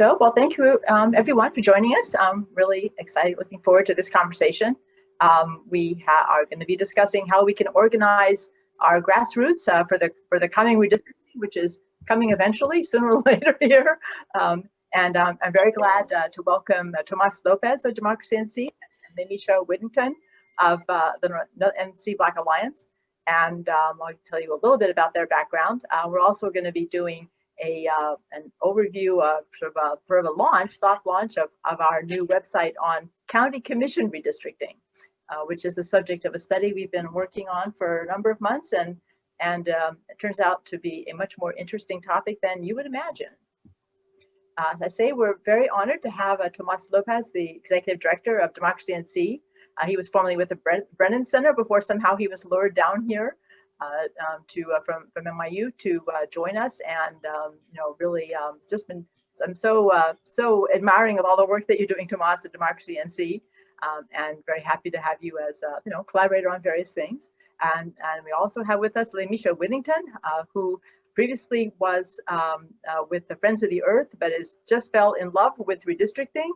Well, thank you everyone for joining us. I'm really excited, looking forward to this conversation. We are going to be discussing how we can organize our grassroots for the coming redistricting, which is coming eventually, sooner or later here. I'm very glad to welcome Tomas Lopez of Democracy NC and Lemisha Whittington of the NC Black Alliance. And I'll tell you a little bit about their background. We're also going to be doing an overview of sort of a launch, soft launch of our new website on county commission redistricting, which is the subject of a study we've been working on for a number of months, and it turns out to be a much more interesting topic than you would imagine. As I say, we're very honored to have Tomas Lopez, the Executive Director of Democracy NC. He was formerly with the Brennan Center before somehow he was lured down here from NYU to join us, and really just been. I'm so admiring of all the work that you're doing, Tomas, at Democracy NC, and very happy to have you as collaborator on various things. And we also have with us Lemisha Whittington, who previously was with the Friends of the Earth, but just fell in love with redistricting,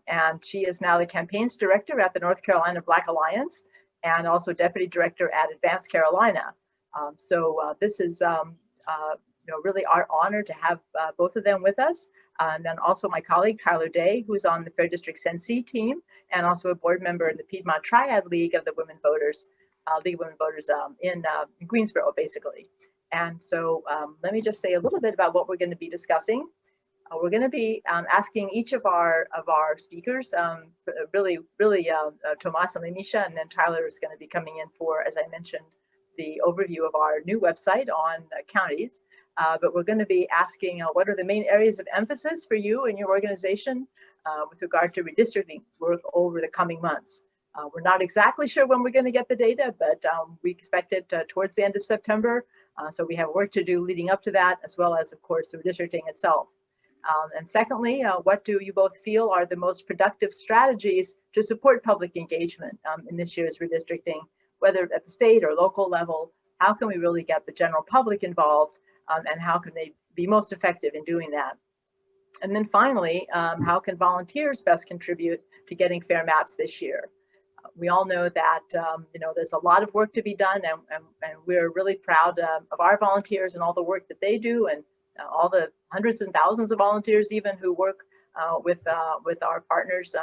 and she is now the campaigns director at the North Carolina Black Alliance, and also deputy director at Advanced Carolina. This is really our honor to have both of them with us. And then also my colleague, Tyler Day, who's on the Fair Districts NC team, and also a board member in the Piedmont Triad League of the Women Voters, League of Women Voters in Greensboro, basically. And so let me just say a little bit about what we're going to be discussing. We're going to be asking each of our speakers, really Tomas and Lemisha, and then Tyler is going to be coming in for, as I mentioned, the overview of our new website on counties. But we're going to be asking what are the main areas of emphasis for you and your organization with regard to redistricting work over the coming months. We're not exactly sure when we're going to get the data, but we expect it towards the end of September. So we have work to do leading up to that, as well as, of course, the redistricting itself. And secondly, what do you both feel are the most productive strategies to support public engagement in this year's redistricting, whether at the state or local level? How can we really get the general public involved, and how can they be most effective in doing that? And then finally, how can volunteers best contribute to getting fair maps this year? We all know that there's a lot of work to be done, and we're really proud of our volunteers and all the work that they do, and all the hundreds and thousands of volunteers even who work with our partners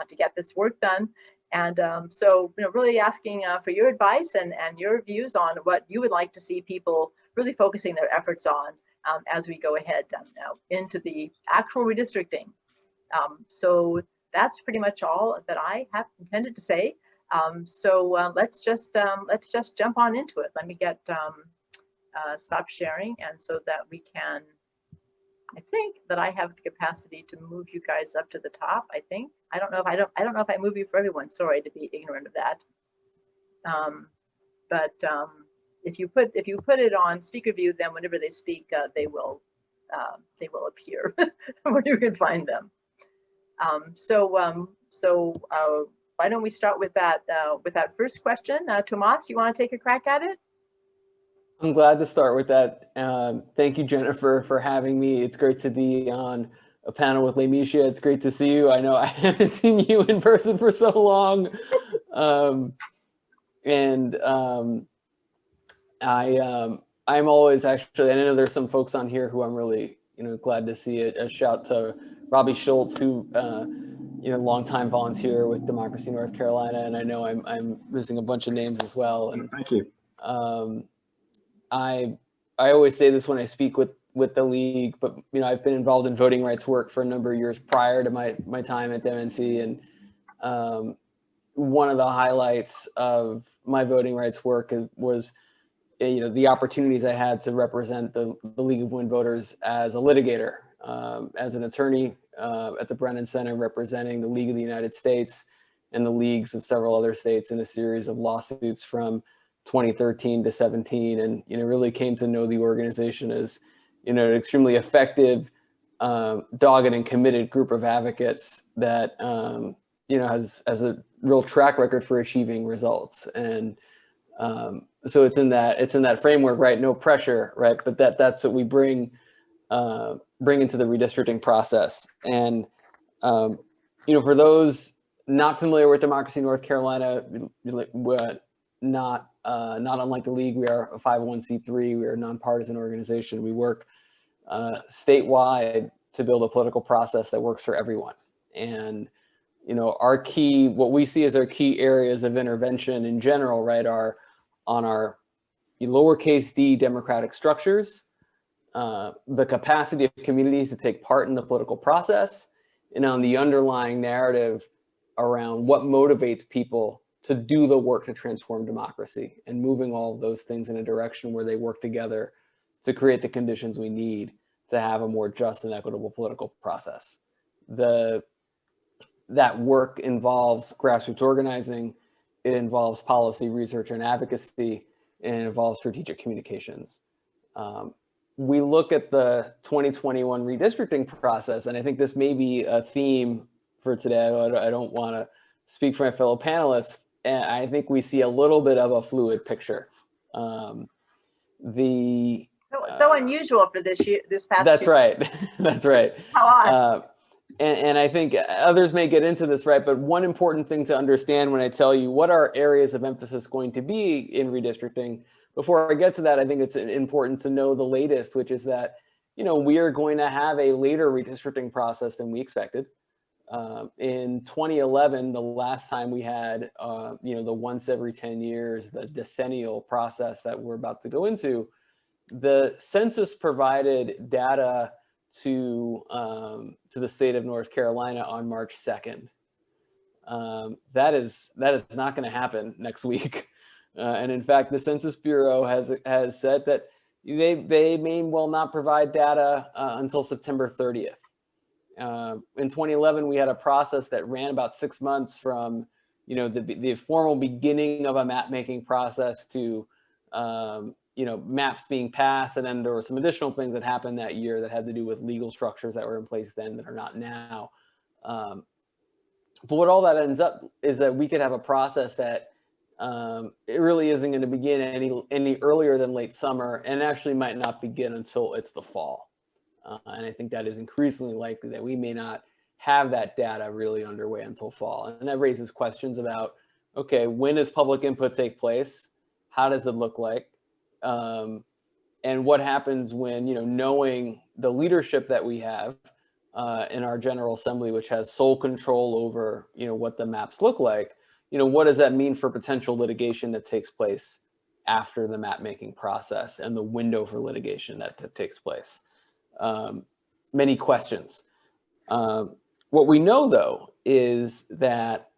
to get this work done. And so really asking for your advice and your views on what you would like to see people really focusing their efforts on as we go ahead now into the actual redistricting. So that's pretty much all that I have intended to say. Let's just jump on into it. Let me get stop sharing, and so that we can. I think that I have the capacity to move you guys up to the top. I think I don't know if I move you for everyone. Sorry to be ignorant of that. If you put it on speaker view, then whenever they speak, they will appear where you can find them. Why don't we start with that first question? Tomas, you want to take a crack at it? I'm glad to start with that. Thank you, Jennifer, for having me. It's great to be on a panel with Lemisha. It's great to see you. I know I haven't seen you in person for so long. I'm always actually, I know there's some folks on here who I'm really glad to see. A shout to Robbie Schultz, who longtime volunteer with Democracy North Carolina, and I know I'm missing a bunch of names as well. And thank you. I always say this when I speak with the league, but I've been involved in voting rights work for a number of years prior to my time at DMNC, and one of the highlights of my voting rights work was the opportunities I had to represent the League of Women Voters as a litigator, as an attorney at the Brennan Center, representing the League of the United States and the leagues of several other states in a series of lawsuits from 2013 to 17, and really came to know the organization as an extremely effective, dogged and committed group of advocates that has a real track record for achieving results. And so it's in that framework, right? No pressure, right? But that's what we bring bring into the redistricting process. And for those not familiar with Democracy North Carolina, not unlike the League, we are a 501c3. We are a nonpartisan organization. We work statewide to build a political process that works for everyone. And what we see as our key areas of intervention in general, right, are on our lowercase d democratic structures, the capacity of communities to take part in the political process, and on the underlying narrative around what motivates people to do the work to transform democracy, and moving all of those things in a direction where they work together to create the conditions we need to have a more just and equitable political process. That work involves grassroots organizing, it involves policy research and advocacy, and it involves strategic communications. We look at the 2021 redistricting process, and I think this may be a theme for today. I don't want to speak for my fellow panelists, and I think we see a little bit of a fluid picture. So unusual for this year, this past That's year. Right. That's right. How odd. And I think others may get into this, right? But one important thing to understand when I tell you what our areas of emphasis going to be in redistricting, before I get to that, I think it's important to know the latest, which is that, we are going to have a later redistricting process than we expected. In 2011, the last time we had, the once every 10 years, the decennial process that we're about to go into, the census provided data to the state of North Carolina on March 2nd. That is not going to happen next week. And in fact, the Census Bureau has said that they may well not provide data until September 30th. In 2011, we had a process that ran about 6 months from the formal beginning of a map making process to maps being passed, and then there were some additional things that happened that year that had to do with legal structures that were in place then that are not now. But what all that ends up is that we could have a process that it really isn't going to begin any earlier than late summer, and actually might not begin until it's the fall. And I think that is increasingly likely that we may not have that data really underway until fall. And that raises questions about, okay, when does public input take place? How does it look like? And what happens when, knowing the leadership that we have in our General Assembly, which has sole control over, what the maps look like, what does that mean for potential litigation that takes place after the map making process and the window for litigation that takes place? Many questions. What we know, though, is that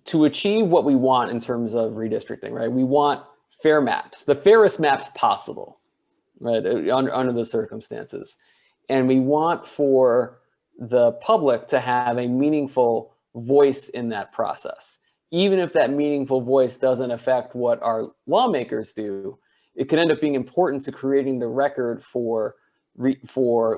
to achieve what we want in terms of redistricting, right, we want fair maps, the fairest maps possible, right, under the circumstances. And we want for the public to have a meaningful voice in that process. Even if that meaningful voice doesn't affect what our lawmakers do, it can end up being important to creating the record for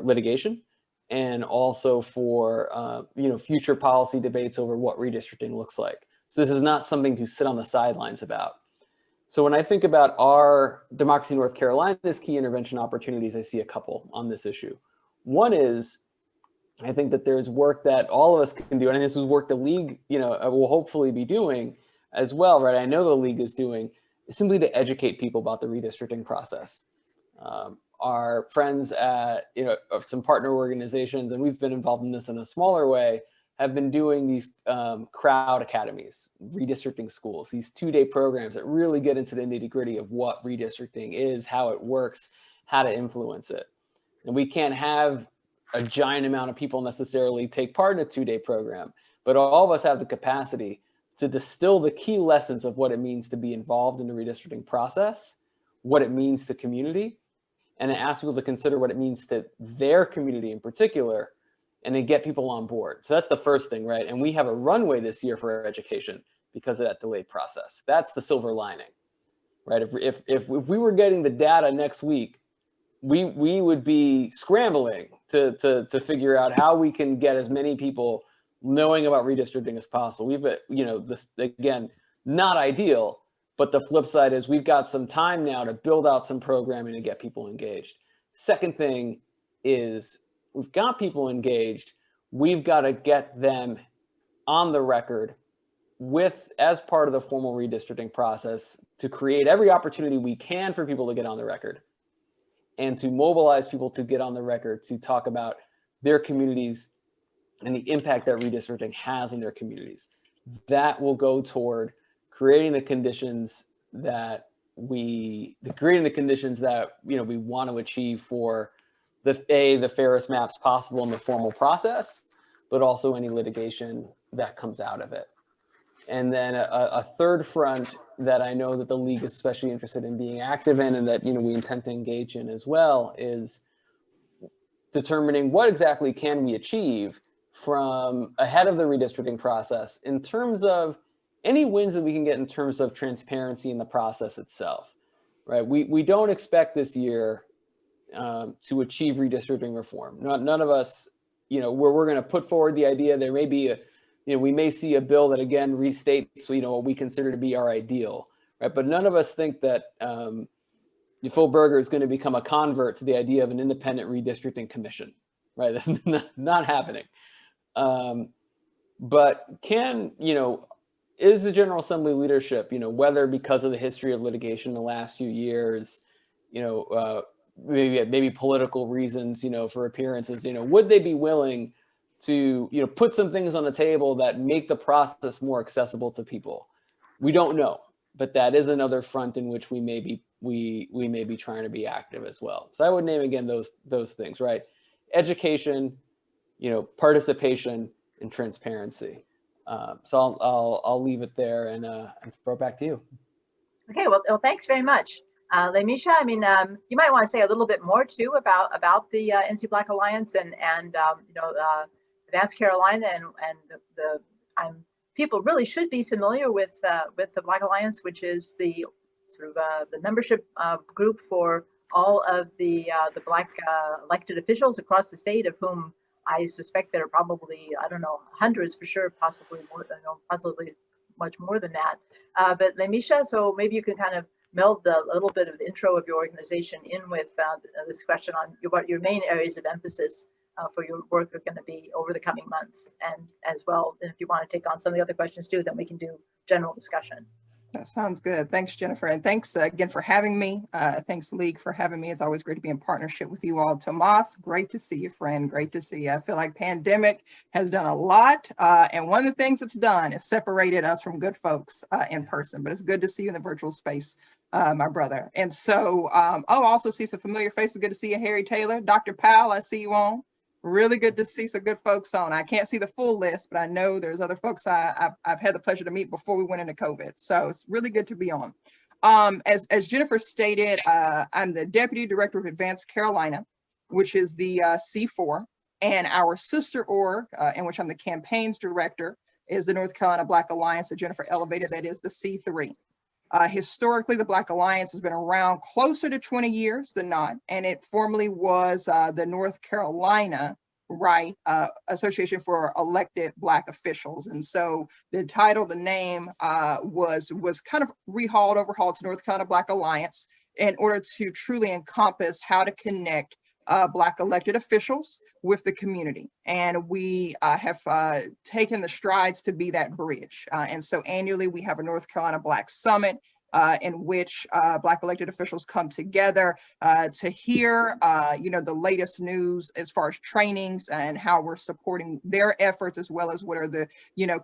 litigation, and also for future policy debates over what redistricting looks like. So this is not something to sit on the sidelines about. So when I think about our Democracy North Carolina's key intervention opportunities, I see a couple on this issue. One is, I think that there's work that all of us can do, and this is work the League, will hopefully be doing as well, right? I know the League is doing, simply to educate people about the redistricting process. Our friends at, of some partner organizations, and we've been involved in this in a smaller way, have been doing these crowd academies, redistricting schools, these 2-day programs that really get into the nitty-gritty of what redistricting is, how it works, how to influence it. And we can't have a giant amount of people necessarily take part in a 2-day program, but all of us have the capacity to distill the key lessons of what it means to be involved in the redistricting process, what it means to community, and to ask people to consider what it means to their community in particular, and then get people on board. So that's the first thing, right? And we have a runway this year for our education because of that delayed process. That's the silver lining, right? If we were getting the data next week, we would be scrambling to figure out how we can get as many people knowing about redistricting as possible. We've, this, again, not ideal, but the flip side is we've got some time now to build out some programming to get people engaged. Second thing is we've got people engaged, we've got to get them on the record as part of the formal redistricting process to create every opportunity we can for people to get on the record and to mobilize people to get on the record to talk about their communities and the impact that redistricting has in their communities. That will go toward creating the conditions that we want to achieve for the fairest maps possible in the formal process, but also any litigation that comes out of it. And then a third front that I know that the league is especially interested in being active in, and that we intend to engage in as well, is determining what exactly can we achieve from ahead of the redistricting process in terms of any wins that we can get in terms of transparency in the process itself, right? We don't expect this year to achieve redistricting reform. None of us, where we're going to put forward the idea there may be we may see a bill that again restates, what we consider to be our ideal, right? But none of us think that Phil Berger is going to become a convert to the idea of an independent redistricting commission, right? That's not happening. But is the General Assembly leadership, whether because of the history of litigation in the last few years, maybe political reasons, for appearances, would they be willing to, put some things on the table that make the process more accessible to people? We don't know, but that is another front in which we may be trying to be active as well. So I would name again those things, right? Education, participation, and transparency. So I'll leave it there and throw it back to you. Okay, well thanks very much. Lamisha, you might want to say a little bit more too about the NC Black Alliance and Advanced Carolina and people really should be familiar with the Black Alliance, which is the sort of the membership group for all of the Black elected officials across the state, of whom I suspect there are probably, I don't know, hundreds for sure, possibly more, possibly much more than that. But Lamisha, so maybe you can kind of meld a little bit of the intro of your organization in with this question on what your main areas of emphasis for your work are going to be over the coming months, and as well, if you want to take on some of the other questions too, then we can do general discussion. That sounds good. Thanks, Jennifer. And thanks again for having me. Thanks, League, for having me. It's always great to be in partnership with you all. Tomas, great to see you, friend. Great to see you. I feel like pandemic has done a lot. And one of the things it's done is separated us from good folks in person. But it's good to see you in the virtual space, my brother. And so I'll also see some familiar faces. Good to see you, Harry Taylor. Dr. Powell, I see you on. Really good to see some good folks on. I can't see the full list, but I know there's other folks I've had the pleasure to meet before we went into COVID. So it's really good to be on. As Jennifer stated, I'm the Deputy Director of Advanced Carolina, which is the C4, and our sister org, in which I'm the Campaigns Director, is the North Carolina Black Alliance that Jennifer elevated, that is the C3. Historically, the Black Alliance has been around closer to 20 years than not, and it formerly was the North Carolina Association for Elected Black Officials. And so the title, the name was kind of overhauled to North Carolina Black Alliance in order to truly encompass how to connect Black elected officials with the community. And we have taken the strides to be that bridge. And so annually we have a North Carolina Black Summit in which Black elected officials come together to hear the latest news as far as trainings and how we're supporting their efforts, as well as what are the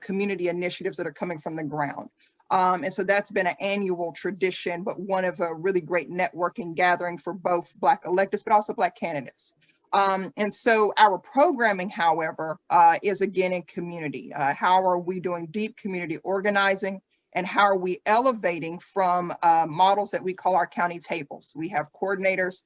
community initiatives that are coming from the ground. And so that's been an annual tradition, but one of a really great networking gathering for both Black electeds, but also Black candidates. And so our programming, however, is again in community. How are we doing deep community organizing? And how are we elevating from models that we call our county tables? We have coordinators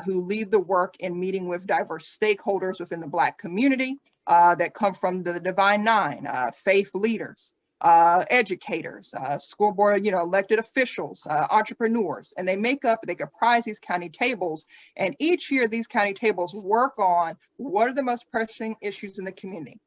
who lead the work in meeting with diverse stakeholders within the Black community that come from the Divine Nine, faith leaders, educators, school board, elected officials, entrepreneurs, and they comprise these county tables. And each year these county tables work on what are the most pressing issues in the community?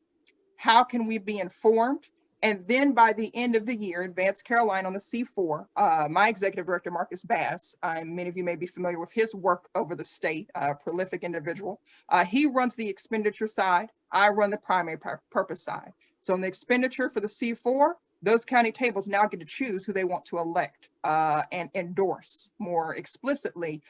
How can we be informed? And then by the end of the year, Advanced Carolina on the C4, my executive director, Marcus Bass, many of you may be familiar with his work over the state, prolific individual. He runs the expenditure side. I run the primary purpose side. So on the expenditure for the C4, those county tables now get to choose who they want to elect and endorse more explicitly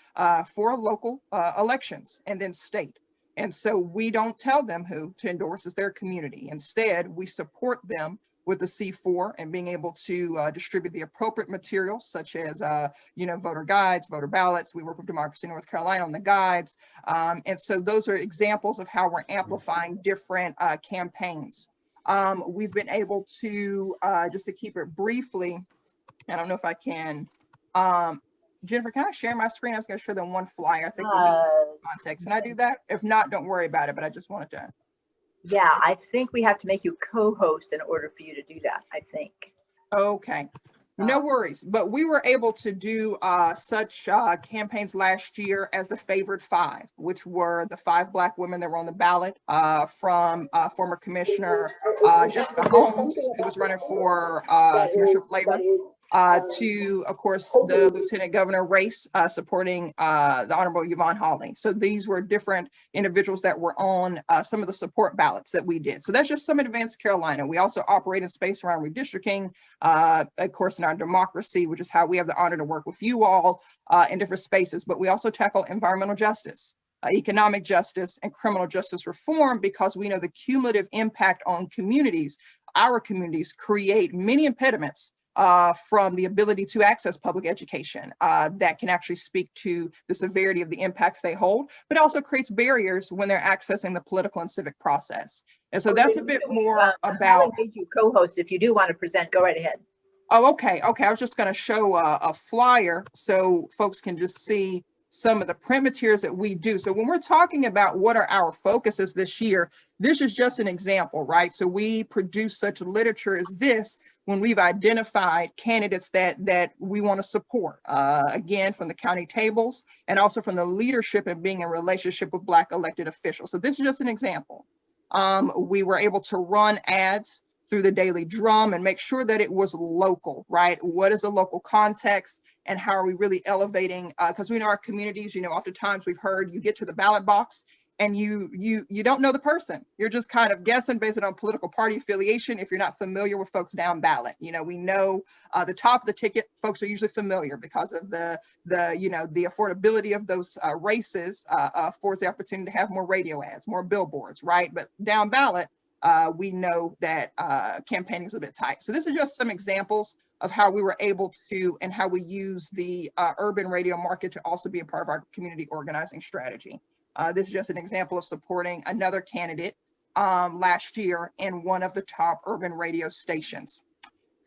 for local elections and then state. And so we don't tell them who to endorse as their community. Instead, we support them with the C4 and being able to distribute the appropriate materials such as, voter guides, voter ballots. We work with Democracy North Carolina on the guides. And so those are examples of how we're amplifying different campaigns. We've been able to, just to keep it briefly, I don't know if I can, Jennifer, can I share my screen? I was going to show them one flyer. I think will be context. Can I do that? If not, don't worry about it, but I just wanted to. Yeah, I think we have to make you co-host in order for you to do that, I think. Okay, no worries. But we were able to do such campaigns last year as the Favored Five, which were the 5 Black women that were on the ballot from former Commissioner Jessica Holmes, who was running for Commissioner of Labor, to, of course, the Lieutenant Governor race supporting the Honorable Yvonne Hawley. So these were different individuals that were on some of the support ballots that we did. So that's just some Advanced Carolina. We also operate in space around redistricting, of course, in our democracy, which is how we have the honor to work with you all in different spaces. But we also tackle environmental justice, economic justice, and criminal justice reform, because we know the cumulative impact on communities. Our communities create many impediments from the ability to access public education that can actually speak to the severity of the impacts they hold, but also creates barriers when they're accessing the political and civic process. And so that's a bit more about. I you co-host. If you do want to present, go right ahead. Oh, okay. Okay. I was just going to show a flyer so folks can just see some of the print materials that we do. So when we're talking about what are our focuses this year, this is just an example, right? So we produce such literature as this when we've identified candidates that we want to support, again, from the county tables and also from the leadership and being in relationship with Black elected officials. So this is just an example. We were able to run ads through the Daily Drum and make sure that it was local, right? What is a local context and how are we really elevating? Because we know our communities, oftentimes we've heard you get to the ballot box and you don't know the person. You're just kind of guessing based on political party affiliation if you're not familiar with folks down ballot. We know the top of the ticket, folks are usually familiar because of the affordability of those races affords the opportunity to have more radio ads, more billboards, right? But down ballot, we know that campaigning is a bit tight. So this is just some examples of how we were able to and how we use the urban radio market to also be a part of our community organizing strategy. This is just an example of supporting another candidate last year in one of the top urban radio stations.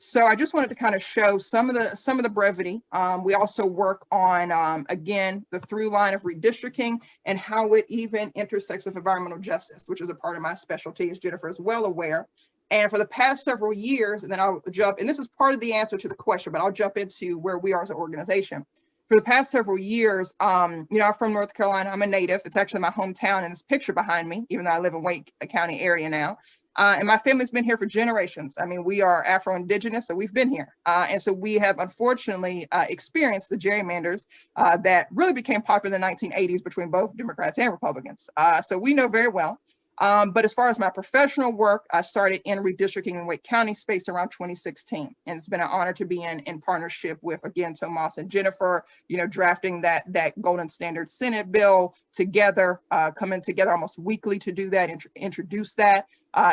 So I just wanted to kind of show some of the brevity. We also work on, again, the through line of redistricting and how it even intersects with environmental justice, which is a part of my specialty, as Jennifer is well aware. And for the past several years, and then I'll jump, and this is part of the answer to the question, but I'll jump into where we are as an organization. For the past several years, I'm from North Carolina. I'm a native. It's actually my hometown in this picture behind me, even though I live in Wake County area now. And my family's been here for generations. I mean, we are Afro-Indigenous, so we've been here. And so we have unfortunately experienced the gerrymanders that really became popular in the 1980s between both Democrats and Republicans. So we know very well. But as far as my professional work, I started in redistricting in Wake County space around 2016. And it's been an honor to be in partnership with, again, Tomas and Jennifer, drafting that Golden Standard Senate bill together, coming together almost weekly to do that, introduce that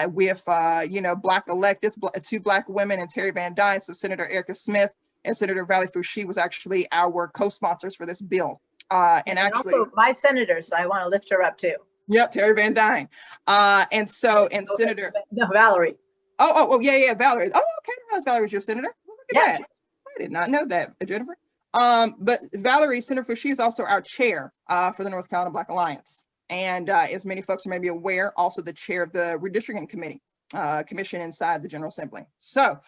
with, Black electeds, 2 Black women and Terry Van Dyne. So Senator Erica Smith and Senator Valerie Fouché was actually our co-sponsors for this bill. And actually also my senator, so I want to lift her up too. Yep, Terry Van Dyne. And Senator. No, Valerie. Yeah, Valerie. Oh, okay. That's Valerie's your senator. Well, look at that. I did not know that, Jennifer. But Valerie, Senator Fouché, is also our chair for the North Carolina Black Alliance. And as many folks may be aware, also the chair of the Redistricting Commission inside the General Assembly. So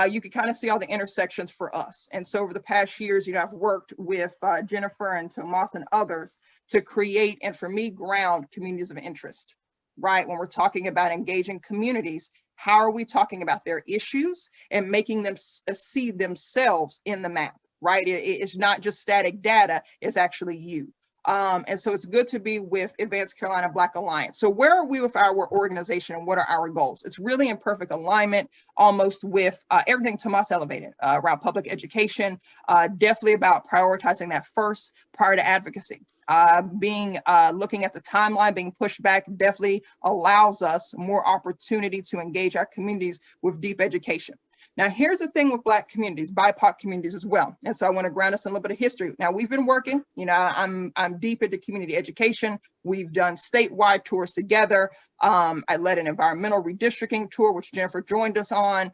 you can kind of see all the intersections for us. And so over the past years, I've worked with Jennifer and Tomas and others to create and for me ground communities of interest. right? When we're talking about engaging communities, how are we talking about their issues and making them see themselves in the map, right? It's not just static data, it's actually you. And so it's good to be with Advanced Carolina Black Alliance. So where are we with our organization and what are our goals? It's really in perfect alignment, almost with everything Tomas elevated around public education, definitely about prioritizing that first prior to advocacy. Looking at the timeline, being pushed back definitely allows us more opportunity to engage our communities with deep education. Now, here's the thing with Black communities, BIPOC communities as well. And so I want to ground us in a little bit of history. Now, we've been working, you know, I'm deep into community education. We've done statewide tours together. I led an environmental redistricting tour, which Jennifer joined us on.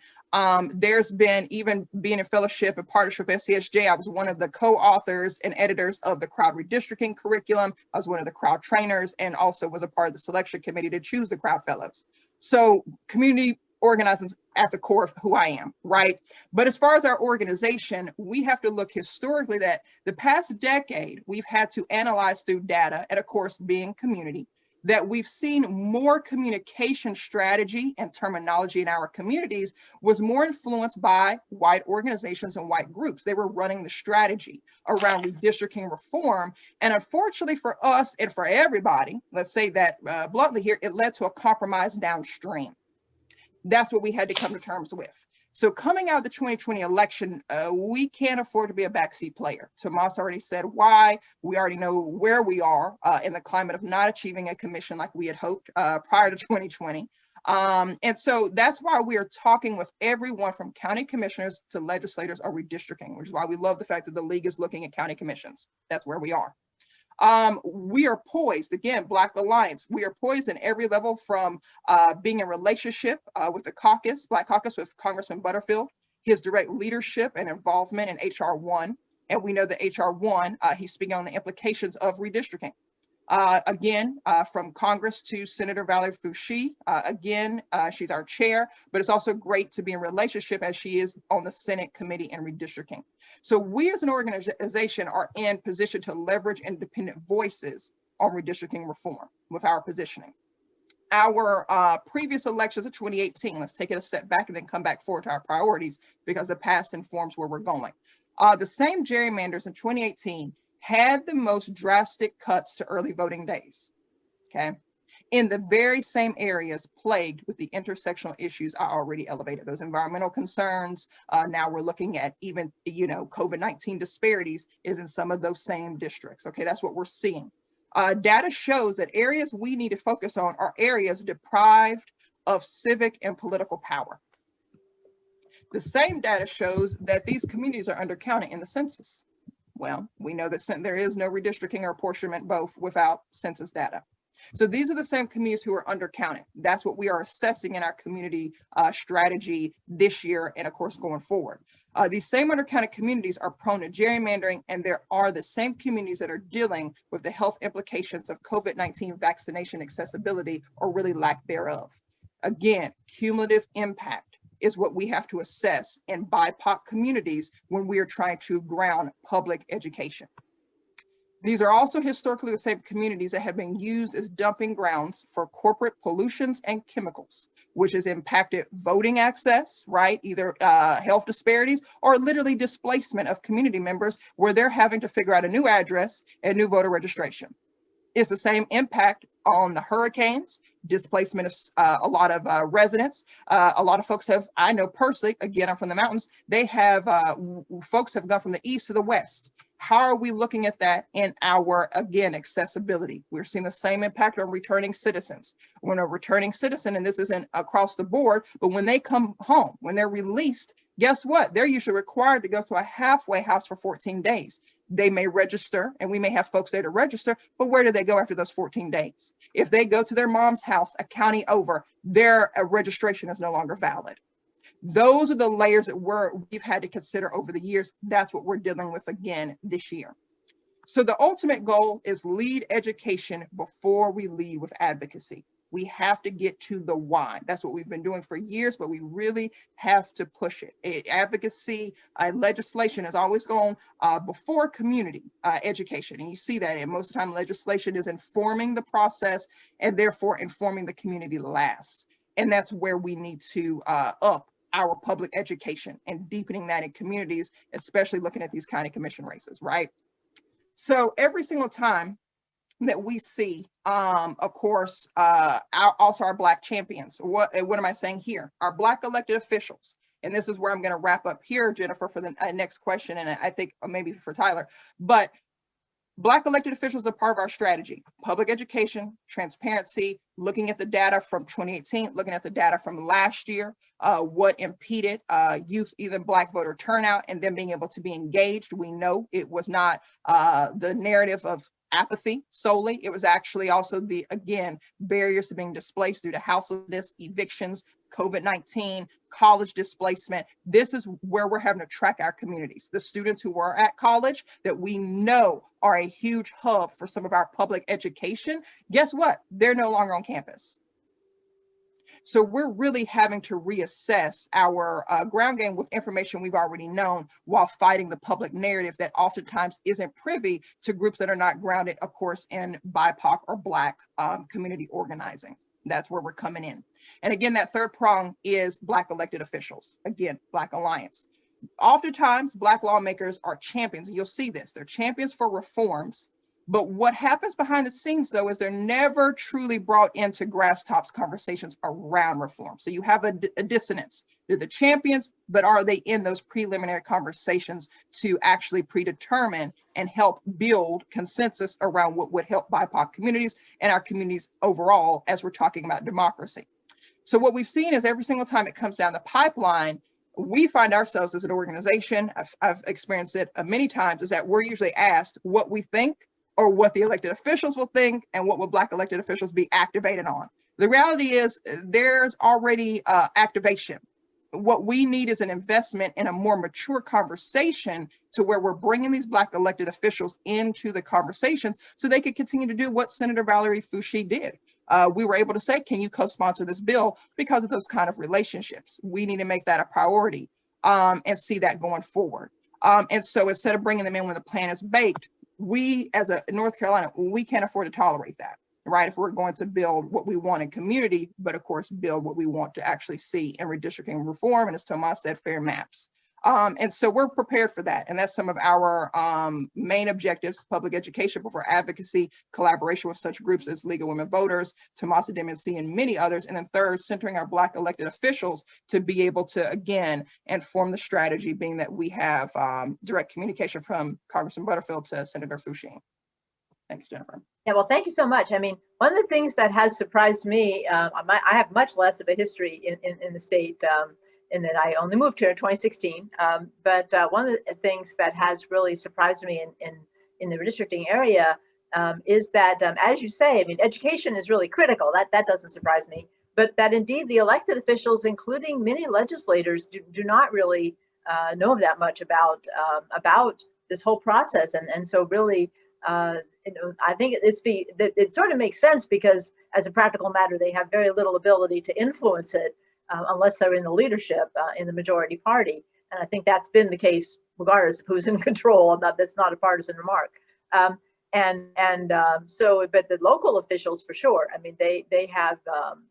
There's been, even being in fellowship and partnership with SCSJ, I was one of the co-authors and editors of the crowd redistricting curriculum. I was one of the crowd trainers and also was a part of the selection committee to choose the crowd fellows. So community organizing at the core of who I am, right? But as far as our organization, we have to look historically that the past decade, we've had to analyze through data, and of course, being community, that we've seen more communication strategy and terminology in our communities was more influenced by white organizations and white groups. They were running the strategy around redistricting reform. And unfortunately for us and for everybody, let's say that bluntly here, it led to a compromise downstream. That's what we had to come to terms with. So coming out of the 2020 election, we can't afford to be a backseat player. Tomas already said why. We already know where we are in the climate of not achieving a commission like we had hoped prior to 2020. And so that's why we are talking with everyone from county commissioners to legislators or redistricting, which is why we love the fact that the league is looking at county commissions. That's where we are. We are poised, again, Black Alliance, we are poised in every level from being in relationship with the caucus, Black Caucus with Congressman Butterfield, his direct leadership and involvement in HR 1. And we know that HR 1, he's speaking on the implications of redistricting. From Congress to Senator Valerie Fouché, she's our chair, but it's also great to be in relationship as she is on the Senate Committee in Redistricting. So we as an organization are in position to leverage independent voices on redistricting reform with our positioning. Our previous elections of 2018, let's take it a step back and then come back forward to our priorities because the past informs where we're going. The same gerrymanders in 2018 had the most drastic cuts to early voting days, okay? In the very same areas plagued with the intersectional issues I already elevated, those environmental concerns. Now we're looking at even, you know, COVID-19 disparities is in some of those same districts, okay? That's what we're seeing. Data shows that areas we need to focus on are areas deprived of civic and political power. The same data shows that these communities are undercounted in the census. Well, we know that there is no redistricting or apportionment both without census data. So these are the same communities who are undercounted. That's what we are assessing in our community strategy this year and of course going forward. These same undercounted communities are prone to gerrymandering, and there are the same communities that are dealing with the health implications of COVID-19 vaccination accessibility or really lack thereof. Again, cumulative impact is what we have to assess in BIPOC communities when we are trying to ground public education. These are also historically the same communities that have been used as dumping grounds for corporate pollutions and chemicals, which has impacted voting access, right? Either health disparities or literally displacement of community members where they're having to figure out a new address and new voter registration. It's the same impact on the hurricanes, displacement of a lot of residents. A lot of folks have, I know personally, again, I'm from the mountains, they have, folks have gone from the east to the west. How are we looking at that in our, again, accessibility? We're seeing the same impact on returning citizens. When a returning citizen, and this isn't across the board, but when they come home, when they're released, guess what? They're usually required to go to a halfway house for 14 days. They may register, and we may have folks there to register, but where do they go after those 14 days? If they go to their mom's house, a county over, their registration is no longer valid. Those are the layers that we've had to consider over the years. That's what we're dealing with again this year. So the ultimate goal is lead education before we lead with advocacy. We have to get to the why. That's what we've been doing for years, but we really have to push it. Advocacy, legislation has always gone before community education. And you see that, and most of the time legislation is informing the process and therefore informing the community last. And that's where we need to up our public education and deepening that in communities, especially looking at these county commission races, right? So every single time that we see, of course, also our Black champions. What am I saying here? Our Black elected officials. And this is where I'm going to wrap up here, Jennifer, for the next question, and I think maybe for Tyler. But Black elected officials are part of our strategy. Public education, transparency, looking at the data from 2018, looking at the data from last year, what impeded youth, even Black voter turnout, and them being able to be engaged. We know it was not the narrative of apathy solely. It was actually also the, again, barriers to being displaced due to houselessness, evictions, COVID-19, college displacement. This is where we're having to track our communities. The students who were at college that we know are a huge hub for some of our public education, guess what? They're no longer on campus. So we're really having to reassess our ground game with information we've already known while fighting the public narrative that oftentimes isn't privy to groups that are not grounded, of course, in BIPOC or Black community organizing. That's where we're coming in. And again, that third prong is Black elected officials. Again, Black Alliance. Oftentimes, Black lawmakers are champions, and you'll see this. They're champions for reforms. But what happens behind the scenes, though, is they're never truly brought into grass tops conversations around reform. So you have a dissonance. They're the champions, but are they in those preliminary conversations to actually predetermine and help build consensus around what would help BIPOC communities and our communities overall as we're talking about democracy? So what we've seen is every single time it comes down the pipeline, we find ourselves as an organization, I've experienced it many times, is that we're usually asked what we think or what the elected officials will think and what will Black elected officials be activated on. The reality is there's already activation. What we need is an investment in a more mature conversation to where we're bringing these Black elected officials into the conversations so they could continue to do what Senator Valerie Foushee did. We were able to say, can you co-sponsor this bill because of those kind of relationships? We need to make that a priority and see that going forward. And so instead of bringing them in when the plan is baked, we as a North Carolina, we can't afford to tolerate that, right? If we're going to build what we want in community, but of course, build what we want to actually see in redistricting reform. And as Tomas said, fair maps. And so we're prepared for that. And that's some of our main objectives: public education, but for advocacy, collaboration with such groups as League of Women Voters, Tomasa DMNC, and many others. And then third, centering our Black elected officials to be able to, again, inform the strategy, being that we have direct communication from Congressman Butterfield to Senator Foushee. Thanks, Jennifer. Yeah, well, thank you so much. I mean, one of the things that has surprised me, I have much less of a history in the state, in that I only moved here in 2016. But one of the things that has really surprised me in the redistricting area is that, as you say, I mean, education is really critical. That doesn't surprise me. But that indeed the elected officials, including many legislators, do not really know that much about this whole process. And so really, you know, I think it sort of makes sense because as a practical matter, they have very little ability to influence it unless they're in the leadership in the majority party. And I think that's been the case regardless of who's in control. That's not a partisan remark. So, but the local officials for sure, I mean, they have,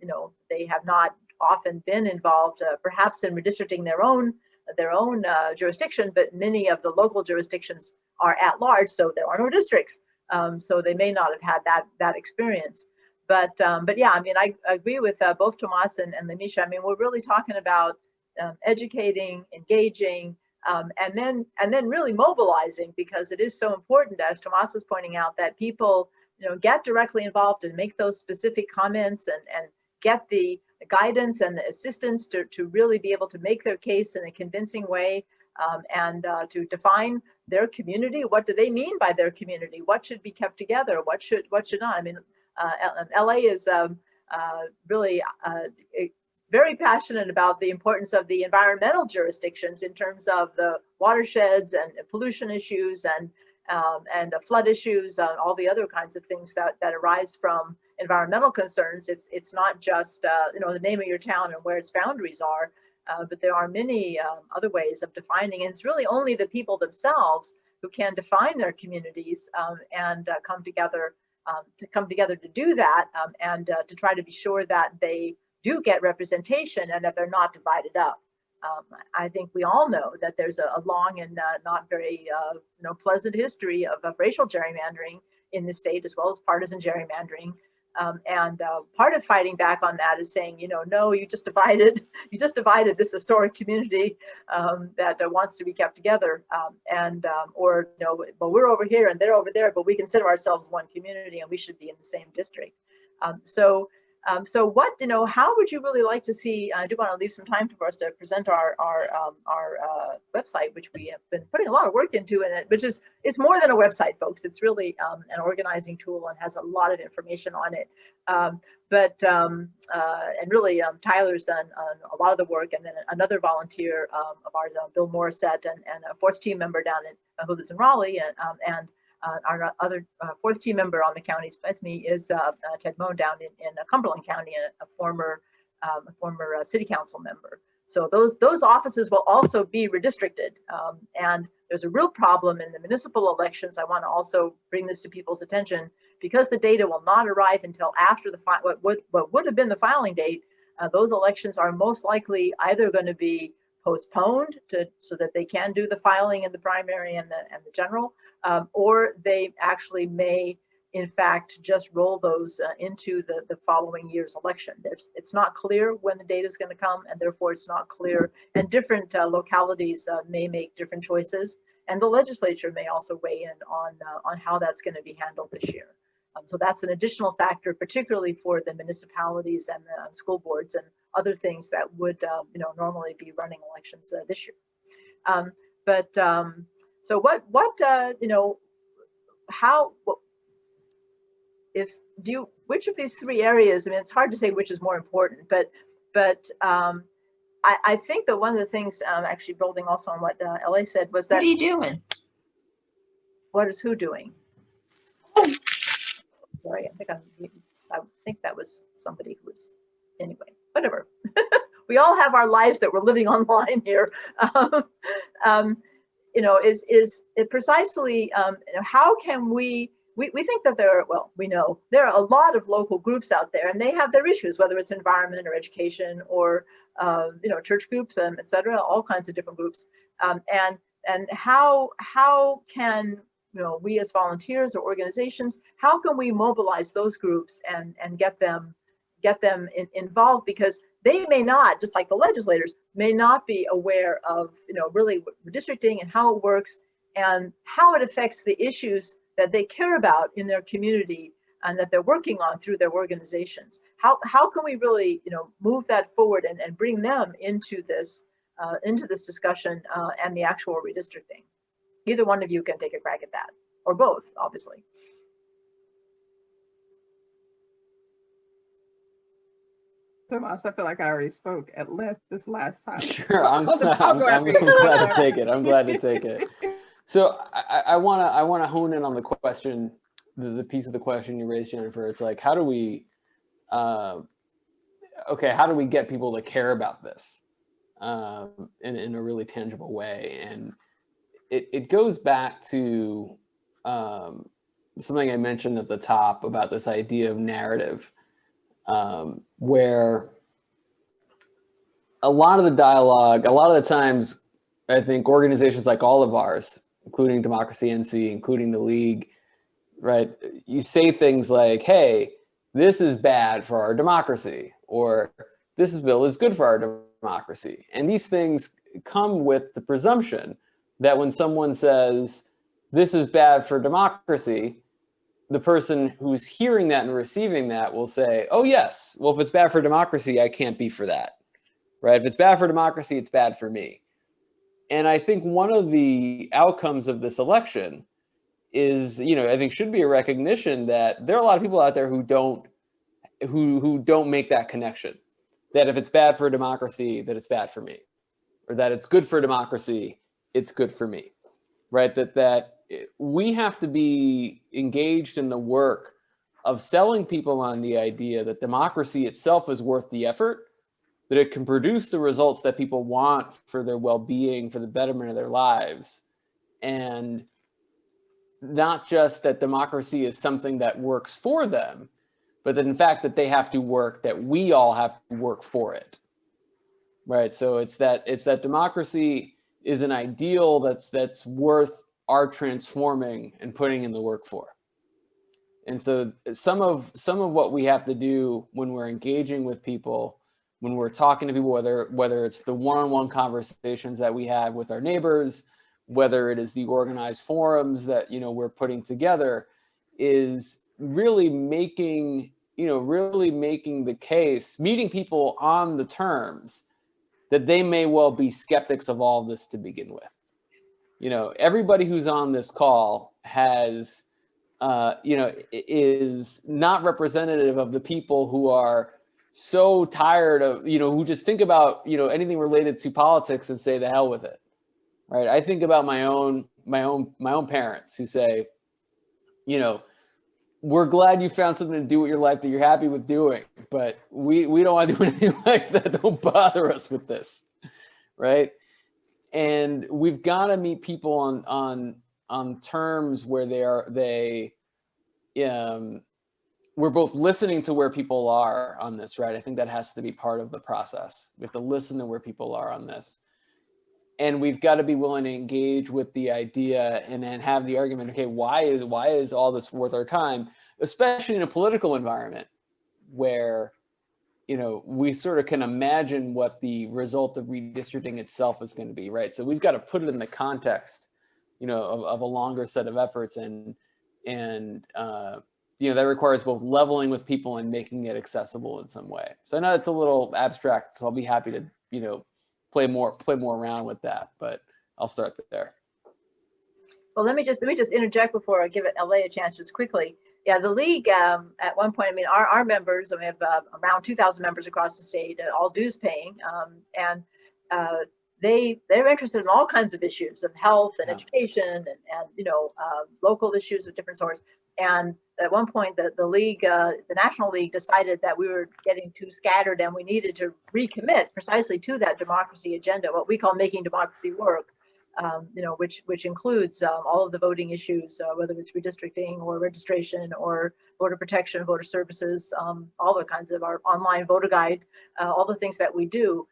you know, they have not often been involved perhaps in redistricting their own jurisdiction, but many of the local jurisdictions are at large, so there are no districts. So they may not have had that experience. But yeah, I mean, I agree with both Tomas and Lamisha. I mean, we're really talking about educating, engaging, and then really mobilizing, because it is so important, as Tomas was pointing out, that people, you know, get directly involved and make those specific comments and get the guidance and the assistance to really be able to make their case in a convincing way, and to define their community. What do they mean by their community? What should be kept together? What should not? I mean, LA is really very passionate about the importance of the environmental jurisdictions in terms of the watersheds and pollution issues and flood issues, all the other kinds of things that arise from environmental concerns, it's not just the name of your town and where its boundaries are, but there are many other ways of defining, and it's really only the people themselves who can define their communities and come together to do that, and to try to be sure that they do get representation and that they're not divided up. I think we all know that there's a long and not very pleasant history of racial gerrymandering in the state, as well as partisan gerrymandering. And part of fighting back on that is saying, no, you just divided this historic community that wants to be kept together, or but we're over here and they're over there, but we consider ourselves one community and we should be in the same district. So what, how would you really like to see? I do want to leave some time for us to present our website, which we have been putting a lot of work into, and it's more than a website, folks. It's really an organizing tool and has a lot of information on it. And really, Tyler's done a lot of the work, and then another volunteer of ours, Bill Morissette, and a fourth team member down who lives in Raleigh, and our other fourth team member on the county with me is Ted Moan down in Cumberland County, a former city council member. So those offices will also be redistricted. And there's a real problem in the municipal elections. I want to also bring this to people's attention, because the data will not arrive until after what would have been the filing date. Those elections are most likely either going to be postponed so that they can do the filing in the primary and the general, or they actually may, in fact, just roll those into the following year's election. It's not clear when the data is going to come, and therefore it's not clear. And different localities may make different choices, and the legislature may also weigh in on how that's going to be handled this year. So that's an additional factor, particularly for the municipalities and the school boards and other things that would normally be running elections this year. So which of these three areas? I mean, it's hard to say which is more important, but I think that one of the things, actually building also on what LA said, was that. What are you doing? What is who doing? Sorry, I think that was somebody who was, anyway, whatever. We all have our lives that we're living online here. Is it precisely, how can we think that we know there are a lot of local groups out there, and they have their issues, whether it's environment or education or, church groups, et cetera, all kinds of different groups. And how can, we as volunteers or organizations, how can we mobilize those groups and get them involved? Because they may not, just like the legislators, may not be aware of, really redistricting and how it works and how it affects the issues that they care about in their community and that they're working on through their organizations. How can we really, move that forward and bring them into this discussion and the actual redistricting? Either one of you can take a crack at that, or both, obviously. Tomas, I feel like I already spoke at length this last time. Sure, I'm glad to take it. I'm glad to take it. So I want to hone in on the question, the piece of the question you raised, Jennifer. It's like, how do we get people to care about this in a really tangible way? And it goes back to something I mentioned at the top about this idea of narrative, where a lot of the dialogue, a lot of the times, I think organizations like all of ours, including Democracy NC, including the League, right? You say things like, hey, this is bad for our democracy, or this bill is good for our democracy. And these things come with the presumption that when someone says, this is bad for democracy, the person who's hearing that and receiving that will say, oh yes, well, if it's bad for democracy, I can't be for that, right? If it's bad for democracy, it's bad for me. And I think one of the outcomes of this election is, I think should be a recognition that there are a lot of people out there who don't make that connection, that if it's bad for democracy, that it's bad for me, or that it's good for democracy, it's good for me, right? That we have to be engaged in the work of selling people on the idea that democracy itself is worth the effort, that it can produce the results that people want for their well-being, for the betterment of their lives. And not just that democracy is something that works for them, but that in fact that they have to work, that we all have to work for it, right? So it's that democracy is an ideal that's worth our transforming and putting in the work for. And so some of what we have to do when we're engaging with people, when we're talking to people, whether it's the one-on-one conversations that we have with our neighbors, whether it is the organized forums that, you know, we're putting together, is really making the case, meeting people on the terms that they may well be skeptics of all this to begin with. You know, everybody who's on this call has, is not representative of the people who are so tired of, who just think about, anything related to politics and say the hell with it, right? I think about my own parents who say, we're glad you found something to do with your life that you're happy with doing, but we don't want to do anything like that. Don't bother us with this, right? And we've got to meet people on terms where we're both listening to where people are on this, right? I think that has to be part of the process. We have to listen to where people are on this. And we've got to be willing to engage with the idea and then have the argument, okay, why is all this worth our time, especially in a political environment where, we sort of can imagine what the result of redistricting itself is going to be, right? So we've got to put it in the context, of a longer set of efforts, and that requires both leveling with people and making it accessible in some way. So I know it's a little abstract, so I'll be happy to, play more around with that, but I'll start there. Well, let me just interject before I give LA a chance just quickly. Yeah, the league at one point, our members, we have around 2,000 members across the state, all dues paying, and they're interested in all kinds of issues of health and education and local issues of different sorts. And at one point, the league, the National League, decided that we were getting too scattered and we needed to recommit precisely to that democracy agenda, what we call making democracy work, which includes all of the voting issues, whether it's redistricting or registration or voter protection, voter services, all the kinds of our online voter guide, all the things that we do.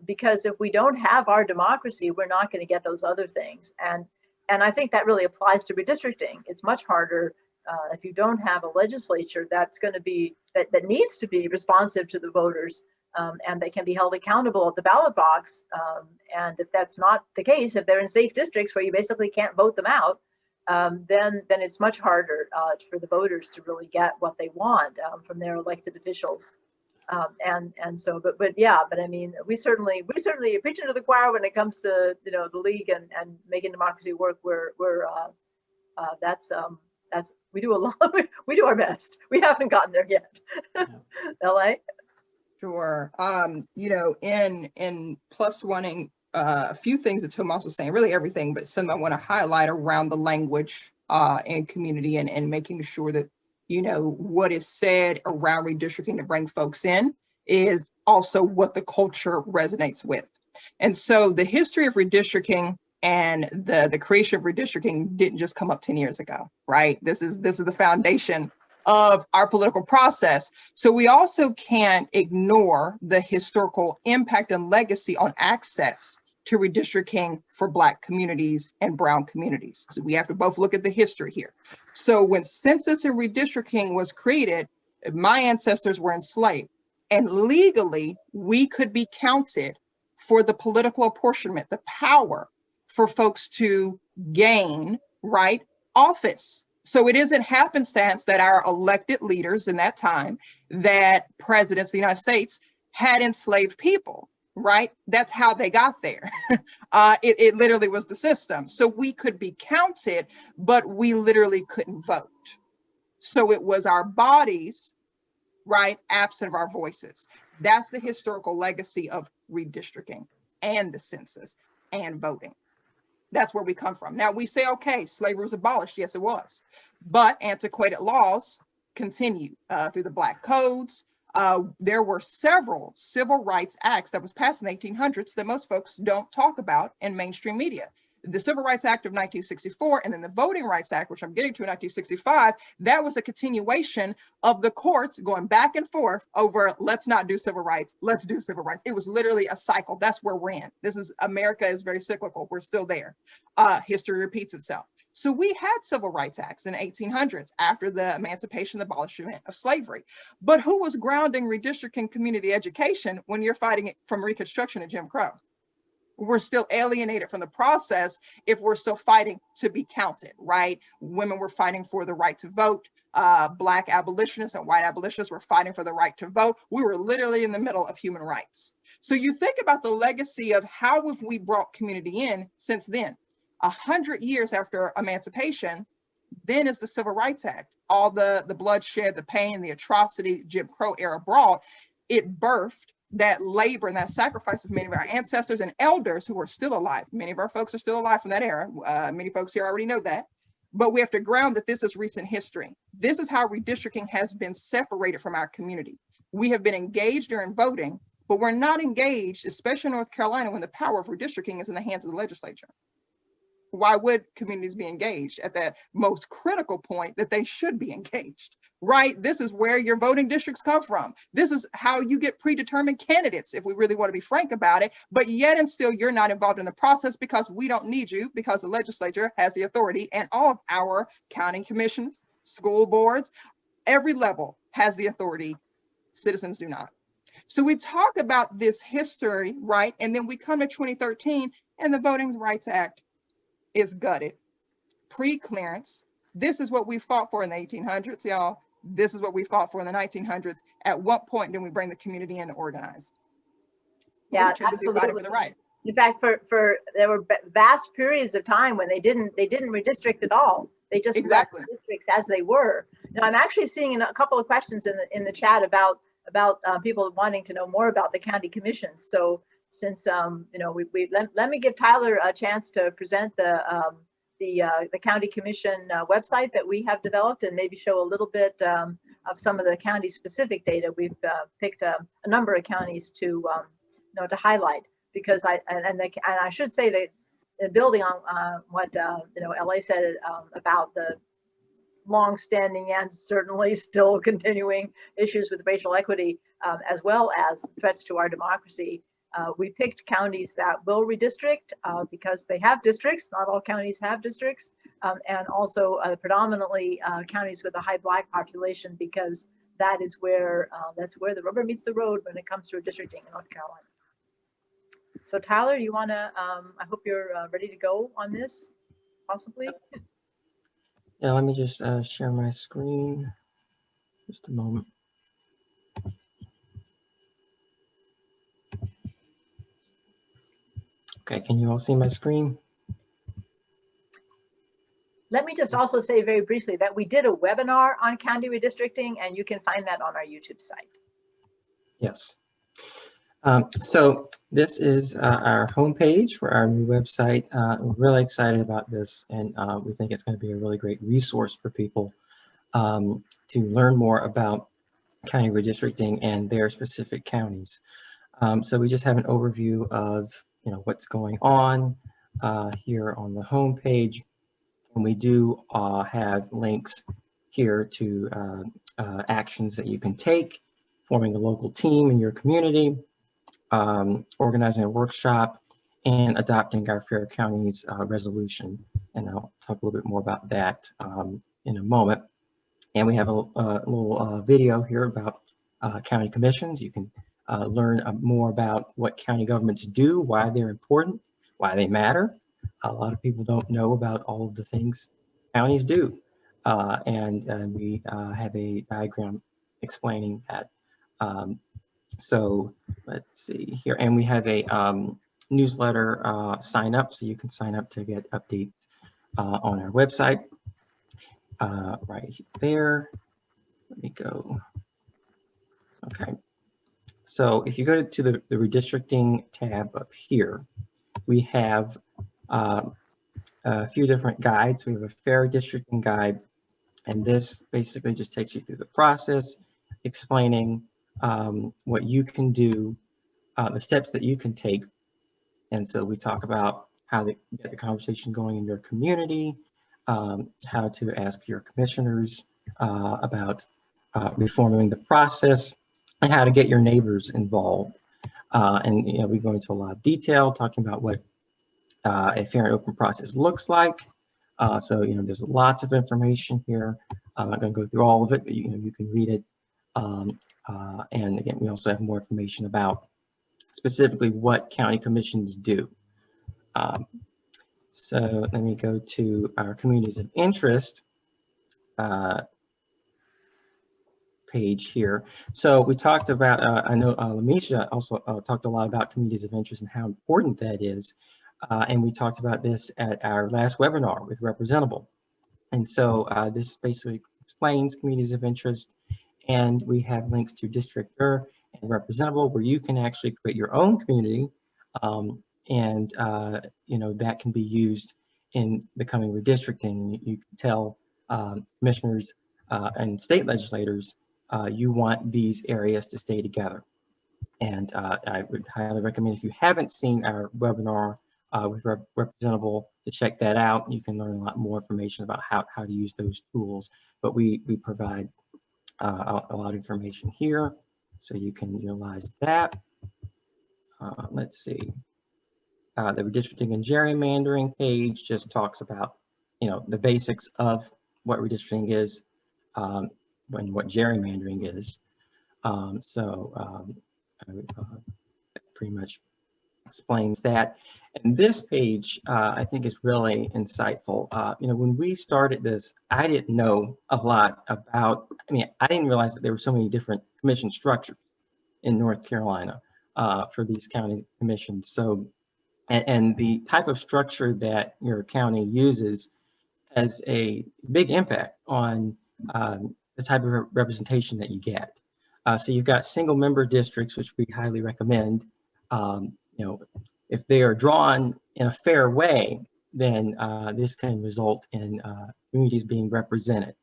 Because if we don't have our democracy, we're not going to get those other things. And I think that really applies to redistricting. It's much harder if you don't have a legislature that's going to be that needs to be responsive to the voters, and they can be held accountable at the ballot box. And if that's not the case, if they're in safe districts where you basically can't vote them out, then it's much harder for the voters to really get what they want from their elected officials. But I mean, we certainly are preaching to the choir when it comes to the league and making democracy work. We do a lot. We do our best. We haven't gotten there yet. LA. Sure. In plus wanting a few things that Tomas was saying, really everything, but some I want to highlight around the language and community and making sure that what is said around redistricting to bring folks in is also what the culture resonates with. And so the history of redistricting and the creation of redistricting didn't just come up 10 years ago, right? This is the foundation of our political process. So we also can't ignore the historical impact and legacy on access to redistricting for Black communities and Brown communities. So we have to both look at the history here. So when census and redistricting was created, my ancestors were enslaved, and legally we could be counted for the political apportionment, the power for folks to gain, right, office. So it isn't happenstance that our elected leaders in that time, that presidents of the United States had enslaved people, right? That's how they got there. It literally was the system. So we could be counted, but we literally couldn't vote. So it was our bodies, right, absent of our voices. That's the historical legacy of redistricting and the census and voting. That's where we come from. Now we say, okay, slavery was abolished. Yes, it was. But antiquated laws continue through the Black Codes. There were several civil rights acts that was passed in the 1800s that most folks don't talk about in mainstream media. The Civil Rights Act of 1964 and then the Voting Rights Act, which I'm getting to in 1965, that was a continuation of the courts going back and forth over let's not do civil rights, let's do civil rights. It was literally a cycle. That's where we're in. America is very cyclical. We're still there. History repeats itself. So we had civil rights acts in the 1800s after the emancipation and abolishment of slavery. But who was grounding redistricting community education when you're fighting it from Reconstruction and Jim Crow? We're still alienated from the process if we're still fighting to be counted, right? Women were fighting for the right to vote. Black abolitionists and white abolitionists were fighting for the right to vote. We were literally in the middle of human rights. So you think about the legacy of how have we brought community in since then? 100 years after emancipation, then is the Civil Rights Act. All the bloodshed, the pain, the atrocity Jim Crow era brought, it birthed that labor and that sacrifice of many of our ancestors and elders who are still alive. Many of our folks are still alive from that era. Many folks here already know that. But we have to ground that this is recent history. This is how redistricting has been separated from our community. We have been engaged during voting, but we're not engaged, especially in North Carolina, when the power of redistricting is in the hands of the legislature. Why would communities be engaged at that most critical point that they should be engaged, right? This is where your voting districts come from. This is how you get predetermined candidates, if we really want to be frank about it, but yet and still you're not involved in the process because we don't need you, because the legislature has the authority and all of our county commissions, school boards, every level has the authority. Citizens do not. So we talk about this history, right? And then we come to 2013 and the Voting Rights Act is gutted. Pre-clearance. This is what we fought for in the 1800s, y'all. This is what we fought for in the 1900s. At what point did we bring the community in to organize? Yeah, absolutely. For the right. In fact, there were vast periods of time when they didn't redistrict at all. They just left the districts as they were. Now, I'm actually seeing a couple of questions in the chat about people wanting to know more about the county commissions. So since let me give Tyler a chance to present the county commission website that we have developed and maybe show a little bit of some of the county specific data. We've picked a number of counties to highlight, because I should say that building on what LA said about the long-standing and certainly still continuing issues with racial equity, as well as threats to our democracy. We picked counties that will redistrict because they have districts. Not all counties have districts, and also predominantly counties with a high Black population, because that's where the rubber meets the road when it comes to redistricting in North Carolina. So Tyler, you want to? I hope you're ready to go on this, possibly. Yeah, let me just share my screen. Just a moment. Okay, can you all see my screen? Let me just also say very briefly that we did a webinar on county redistricting, and you can find that on our YouTube site. Yes. So this is our homepage for our new website. We're really excited about this, and we think it's going to be a really great resource for people to learn more about county redistricting and their specific counties. So we just have an overview of what's going on here on the home page, and we do have links here to actions that you can take, forming a local team in your community, organizing a workshop, and adopting our Fair Counties resolution. And I'll talk a little bit more about that in a moment. And we have a little video here about county commissions. You can learn more about what county governments do, why they're important, why they matter. A lot of people don't know about all of the things counties do. And we have a diagram explaining that. So let's see here. And we have a newsletter sign up, so you can sign up to get updates on our website. Right there. Let me go. Okay. So if you go to the redistricting tab up here, we have a few different guides. We have a fair redistricting guide, And this basically just takes you through the process, explaining what you can do, the steps that you can take. And so we talk about how to get the conversation going in your community, how to ask your commissioners about reforming the process, and how to get your neighbors involved. And we go into a lot of detail talking about what a fair and open process looks like. So there's lots of information here. I'm not going to go through all of it, but you can read it. And again, we also have more information about specifically what county commissions do. So let me go to our communities of interest page here. So we talked about, I know Lamisha also talked a lot about communities of interest and how important that is. And we talked about this at our last webinar with Representable. And so this basically explains communities of interest, and we have links to Districter and Representable where you can actually create your own community, and that can be used in the coming redistricting. You can tell commissioners and state legislators you want these areas to stay together. And I would highly recommend, if you haven't seen our webinar with Representable, to check that out. You can learn a lot more information about how to use those tools. But we provide a lot of information here, so you can utilize that. Let's see. The redistricting and gerrymandering page just talks about the basics of what redistricting is and what gerrymandering is. Pretty much explains that. And this page, I think, is really insightful. When we started this, I didn't know a lot about, I didn't realize that there were so many different commission structures in North Carolina for these county commissions. So, and the type of structure that your county uses has a big impact on the type of representation that you get. So you've got single member districts, which we highly recommend. If they are drawn in a fair way, then this can result in communities being represented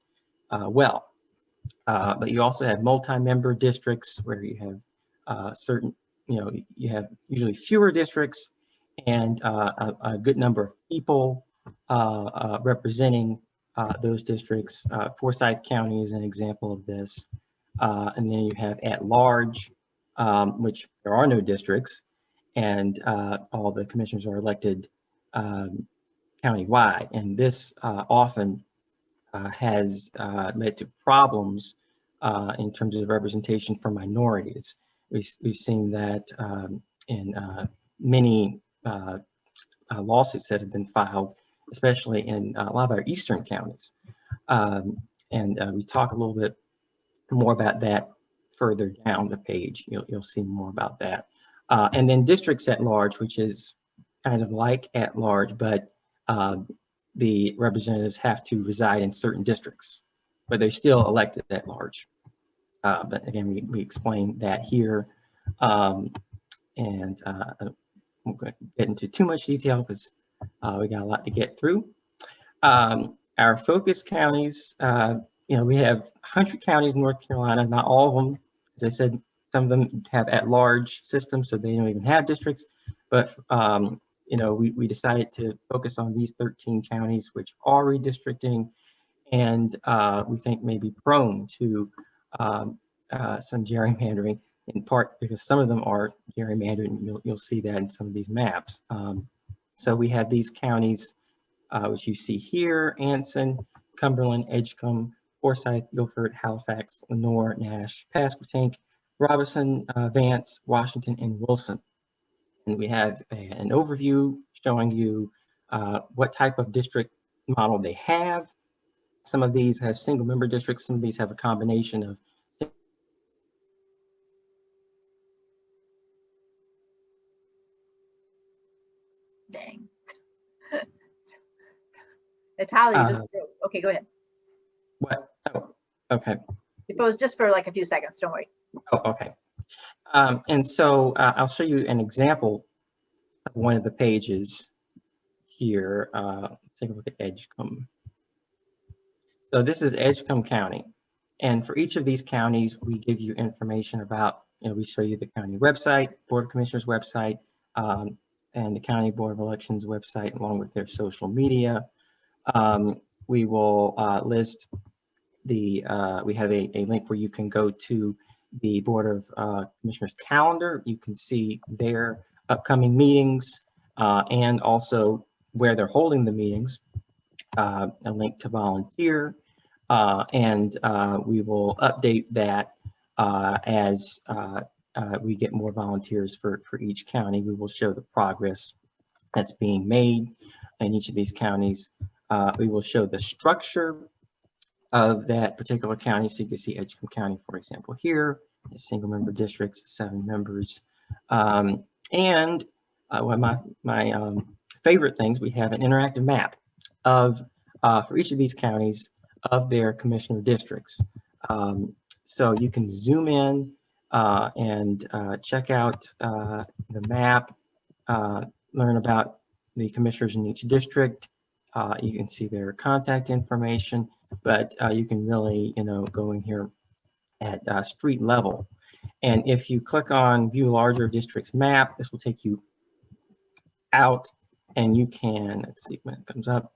well. But you also have multi-member districts where you have certain, you have usually fewer districts and a good number of people representing those districts. Forsyth County is an example of this. And then you have at large, which there are no districts, and all the commissioners are elected countywide. And this often has led to problems in terms of representation for minorities. We've seen that in many lawsuits that have been filed, especially in a lot of our eastern counties. And we talk a little bit more about that further down the page. You'll see more about that. And then districts at large, which is kind of like at large, but the representatives have to reside in certain districts, but they're still elected at large. But again, we explain that here. And I won't get into too much detail because we got a lot to get through. Our focus counties, we have 100 counties in North Carolina, not all of them. As I said, some of them have at-large systems, so they don't even have districts. But, we decided to focus on these 13 counties, which are redistricting, and we think may be prone to some gerrymandering, in part because some of them are gerrymandered, and you'll see that in some of these maps. So we have these counties, which you see here: Anson, Cumberland, Edgecombe, Forsyth, Guilford, Halifax, Lenoir, Nash, Pasquotank, Robeson, Vance, Washington, and Wilson. And we have an overview showing you what type of district model they have. Some of these have single member districts, some of these have a combination of Dang. Natalia, you just okay, go ahead. what? Oh, okay. Suppose just for like a few seconds, don't worry. Oh, okay. And so I'll show you an example of one of the pages here. Let's take a look at Edgecombe. So this is Edgecombe County. And for each of these counties, we give you information about, we show you the county website, Board of Commissioners website, and the County Board of Elections website, along with their social media. We will list we have a link where you can go to the Board of Commissioners calendar. You can see their upcoming meetings and also where they're holding the meetings, a link to volunteer, and we will update that as we get more volunteers for each county. We will show the progress that's being made in each of these counties. We will show the structure of that particular county. So you can see Edgecombe County, for example, here, single member districts, 7 members. And one of my favorite things, we have an interactive map of, for each of these counties, of their commissioner districts. So you can zoom in and check out the map, learn about the commissioners in each district. You can see their contact information, but you can really, go in here at street level. And if you click on View Larger Districts Map, this will take you out, and you can, let's see when it comes up,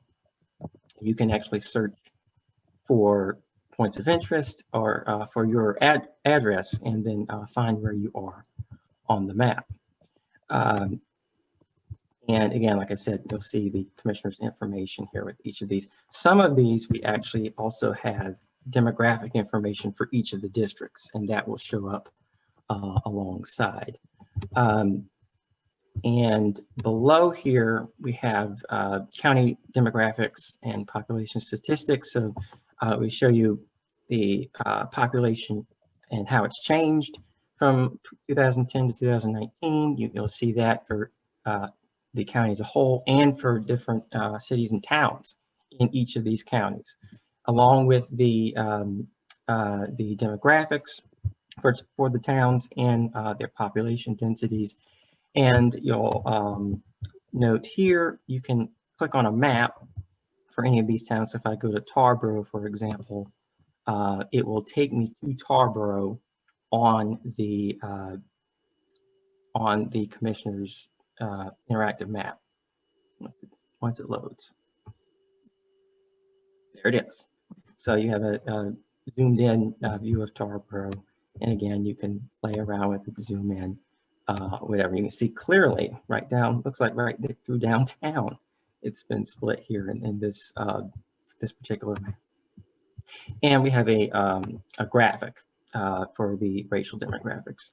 you can actually search for points of interest or for your address, and then find where you are on the map. And again, like I said, you'll see the commissioner's information here with each of these. Some of these, we actually also have demographic information for each of the districts, and that will show up alongside. And below here, we have county demographics and population statistics. So we show you the population and how it's changed from 2010 to 2019. You'll see that for the county as a whole and for different cities and towns in each of these counties, along with the demographics for the towns and their population densities. And you'll note here, you can click on a map for any of these towns. So if I go to Tarboro, for example, it will take me to Tarboro on the commissioner's interactive map once it loads. There it is. So you have a zoomed in view of Tarboro, and again, you can play around with it, zoom in, whatever. You can see clearly right down, looks like right through downtown, it's been split here in this this particular map. And we have a graphic for the racial demographics.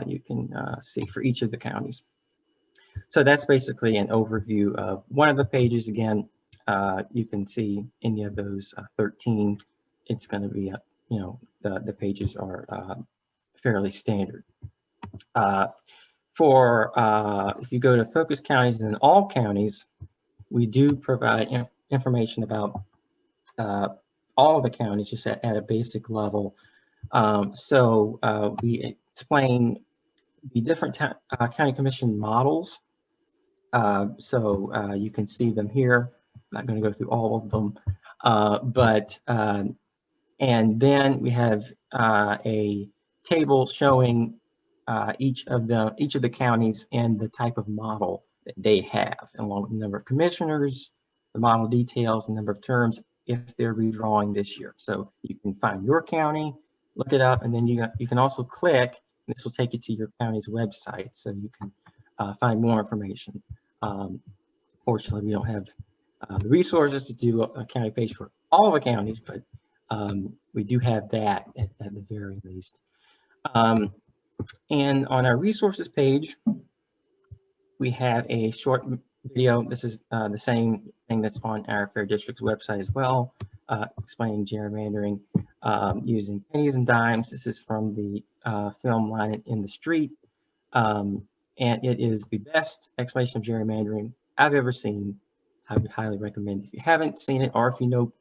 You can see for each of the counties. So that's basically an overview of one of the pages. Again, you can see any of those 13. It's going to be, the pages are fairly standard. If you go to focus counties and all counties, we do provide information about all of the counties just at a basic level. So we explain the different county commission models. So you can see them here. I'm not going to go through all of them, and then we have a table showing each of the counties and the type of model that they have, along with the number of commissioners, the model details, the number of terms if they're redrawing this year. So you can find your county, look it up, and then you can also click. This will take you to your county's website, so you can find more information. Fortunately, we don't have the resources to do a county page for all the counties, but we do have that at the very least. And on our resources page, we have a short video. This is the same thing that's on our Fair Districts website as well, explaining gerrymandering using pennies and dimes. This is from the film Line in the Street. And it is the best explanation of gerrymandering I've ever seen. I would highly recommend if you haven't seen it, or if you know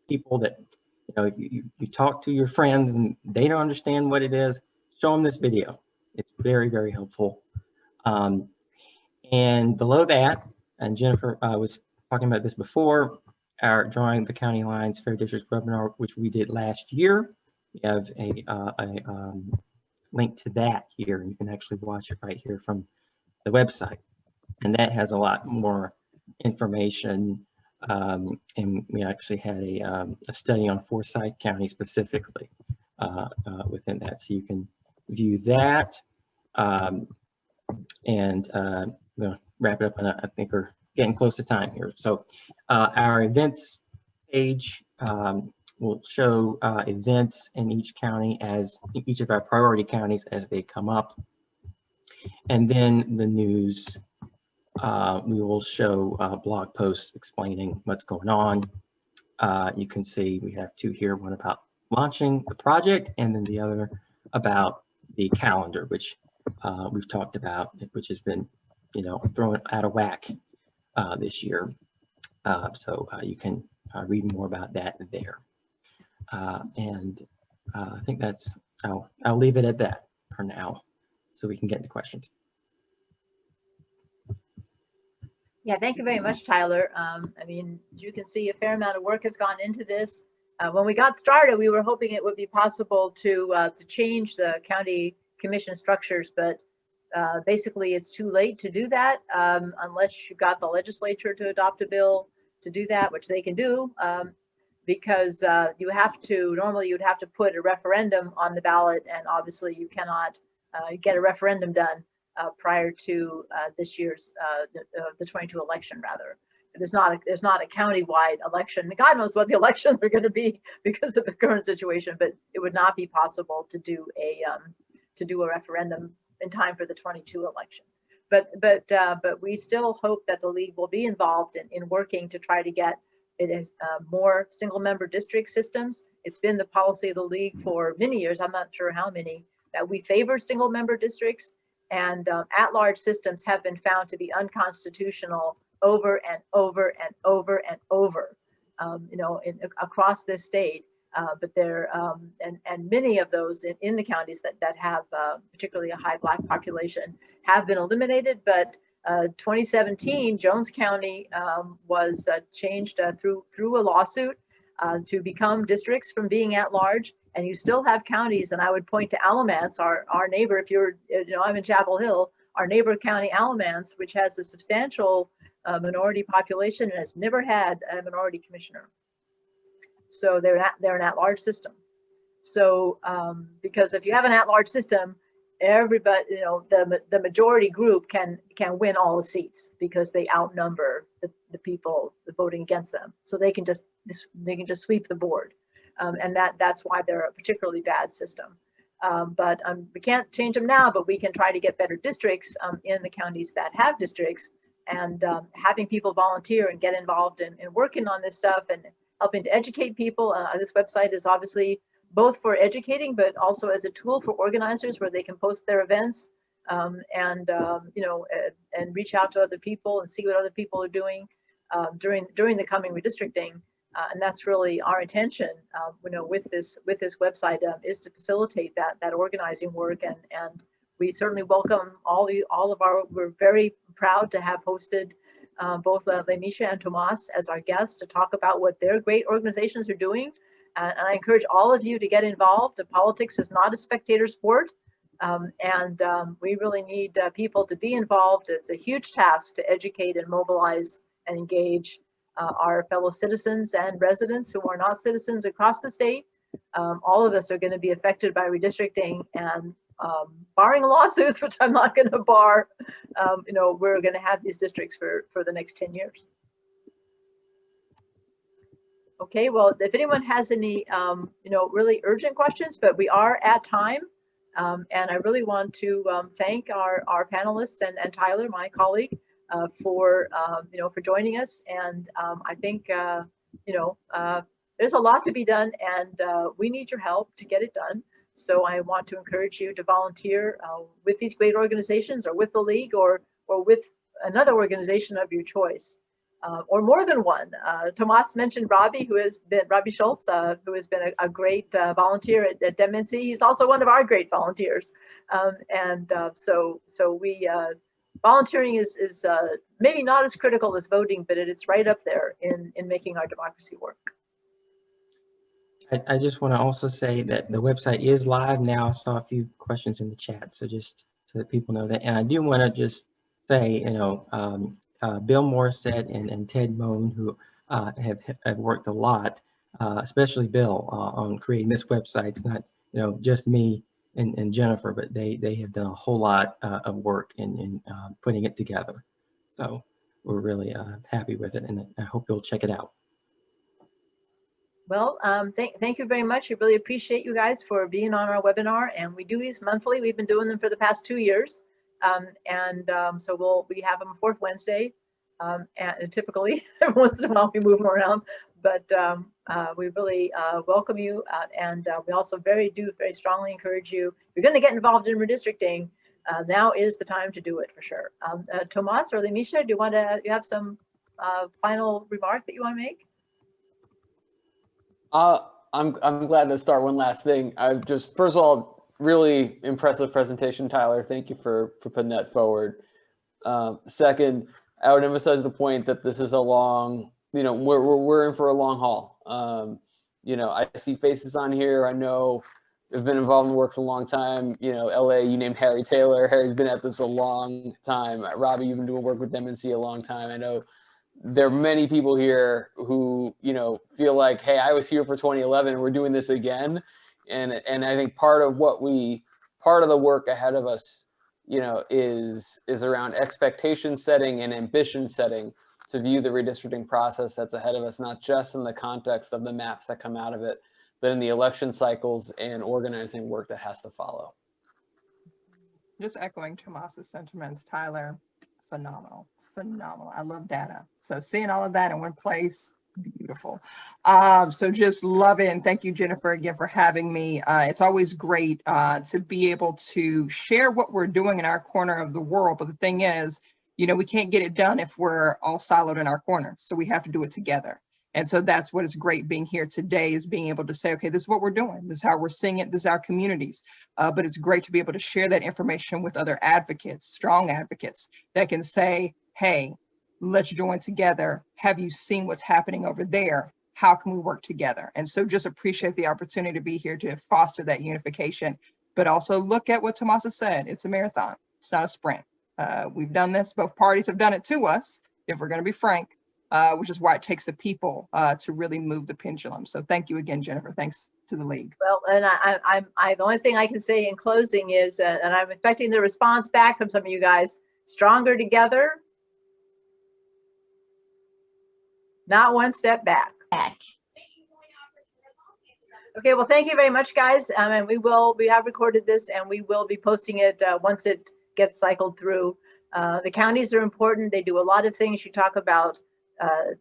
people that, if you talk to your friends and they don't understand what it is, show them this video. It's very, very helpful. And below that, and Jennifer was talking about this before, our Drawing the County Lines Fair Districts webinar, which we did last year. We have a link to that here, and you can actually watch it right here from the website. And that has a lot more information. And we actually had a study on Forsyth County specifically within that. So you can view that. And I'm going to wrap it up, and I think we're getting close to time here. So our events page will show events in each county, as each of our priority counties as they come up. And then the news, we will show blog posts explaining what's going on. You can see we have two here, one about launching the project, and then the other about the calendar, which we've talked about, which has been, thrown out of whack this year. So you can read more about that there. And I think I'll leave it at that for now, so we can get into questions. Yeah, thank you very much, Tyler. I mean, you can see a fair amount of work has gone into this. When we got started, we were hoping it would be possible to change the county commission structures, but basically it's too late to do that unless you got the legislature to adopt a bill to do that, which they can do, because you have to, normally you'd have to put a referendum on the ballot, and obviously you cannot get a referendum done prior to this year's the 22 election. Rather, there's not a county-wide election. God knows what the elections are going to be because of the current situation, but it would not be possible to do a referendum in time for the 22 election. But we still hope that the league will be involved in working to try to get it as more single-member district systems. It's been the policy of the league for many years, I'm not sure how many, that we favor single-member districts, and at-large systems have been found to be unconstitutional over and over and over and over, across this state. But there and many of those in the counties that have particularly a high Black population have been eliminated. But 2017, Jones County was changed through a lawsuit to become districts from being at large. And you still have counties, and I would point to Alamance, our neighbor. If you're, I'm in Chapel Hill, our neighbor county, Alamance, which has a substantial minority population and has never had a minority commissioner. So they're an at-large system. So because if you have an at-large system, everybody, the majority group can win all the seats because they outnumber the people voting against them. So they can just sweep the board. And that's why they're a particularly bad system. But we can't change them now, but we can try to get better districts in the counties that have districts, and having people volunteer and get involved in working on this stuff and helping to educate people. This website is obviously both for educating, but also as a tool for organizers where they can post their events and reach out to other people and see what other people are doing during the coming redistricting. And that's really our intention, with this website is to facilitate that organizing work, and we certainly welcome we're very proud to have hosted both Lemisha and Tomas as our guests to talk about what their great organizations are doing. And I encourage all of you to get involved. Politics is not a spectator sport, and we really need people to be involved. It's a huge task to educate and mobilize and engage our fellow citizens and residents who are not citizens across the state. All of us are going to be affected by redistricting, and barring lawsuits, which I'm not going to bar, we're going to have these districts for the next 10 years. Okay, well, if anyone has any, really urgent questions, but we are at time, and I really want to thank our panelists and Tyler, my colleague, for joining us. And I think there's a lot to be done, and we need your help to get it done. So I want to encourage you to volunteer with these great organizations, or with the league, or with another organization of your choice, or more than one. Tomas mentioned Robbie Schultz, who has been a great volunteer at DemNC. He's also one of our great volunteers, so we volunteering is maybe not as critical as voting, but it's right up there in making our democracy work. I just want to also say that the website is live now. I saw a few questions in the chat, so just so that people know that. And I do want to just say, Bill Morissette and Ted Moan, who have worked a lot, especially Bill, on creating this website. It's not, just me and Jennifer, but they have done a whole lot of work in putting it together. So we're really happy with it, and I hope you'll check it out. Well, thank you very much. I really appreciate you guys for being on our webinar, and we do these monthly. We've been doing them for the past 2 years, so we have them fourth Wednesday, and typically every once in a while we move them around, but we really welcome you, and we also very strongly encourage you. If you're going to get involved in redistricting, now is the time to do it for sure. Tomas or Lemisha, do you have some final remark that you want to make? I'm glad to start. One last thing. First of all, really impressive presentation, Tyler. Thank you for putting that forward. Second, I would emphasize the point that this is a long, we're in for a long haul. I see faces on here. I know I've been involved in work for a long time. LA, you named Harry Taylor. Harry's been at this a long time. Robbie, you've been doing work with MNC a long time. I know there are many people here who, feel like, hey, I was here for 2011 and we're doing this again. And I think part of the work ahead of us, is around expectation setting and ambition setting to view the redistricting process that's ahead of us, not just in the context of the maps that come out of it, but in the election cycles and organizing work that has to follow. Just echoing Tomas's sentiments, Tyler, phenomenal. I love data. So seeing all of that in one place, beautiful. So just love it. And thank you, Jennifer, again for having me. It's always great to be able to share what we're doing in our corner of the world. But the thing is, we can't get it done if we're all siloed in our corner. So we have to do it together. And so that's what is great being here today, is being able to say, okay, this is what we're doing. This is how we're seeing it. This is our communities. But it's great to be able to share that information with other advocates, strong advocates that can say, hey, let's join together. Have you seen what's happening over there? How can we work together? And so just appreciate the opportunity to be here to foster that unification, but also look at what Tomas has said. It's a marathon. It's not a sprint. We've done this. Both parties have done it to us, if we're going to be frank, which is why it takes the people to really move the pendulum. So thank you again, Jennifer. Thanks to the league. Well, and the only thing I can say in closing is, and I'm expecting the response back from some of you guys, stronger together, not one step back. Okay, well, thank you very much, guys. And we have recorded this, and we will be posting it once it gets cycled through. The counties are important. They do a lot of things. You talk about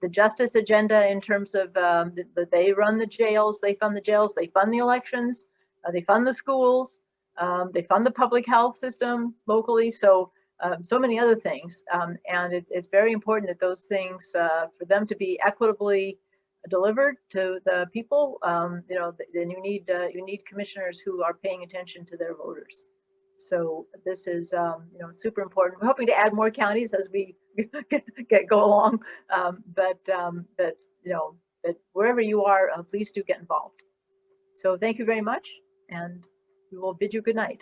the justice agenda in terms of they run the jails, they fund the elections, they fund the schools, they fund the public health system locally. So many other things, and it's very important that those things, for them to be equitably delivered to the people, then you need commissioners who are paying attention to their voters. So this is super important. We're hoping to add more counties as we go along, but wherever you are, please do get involved. So thank you very much, and we will bid you good night.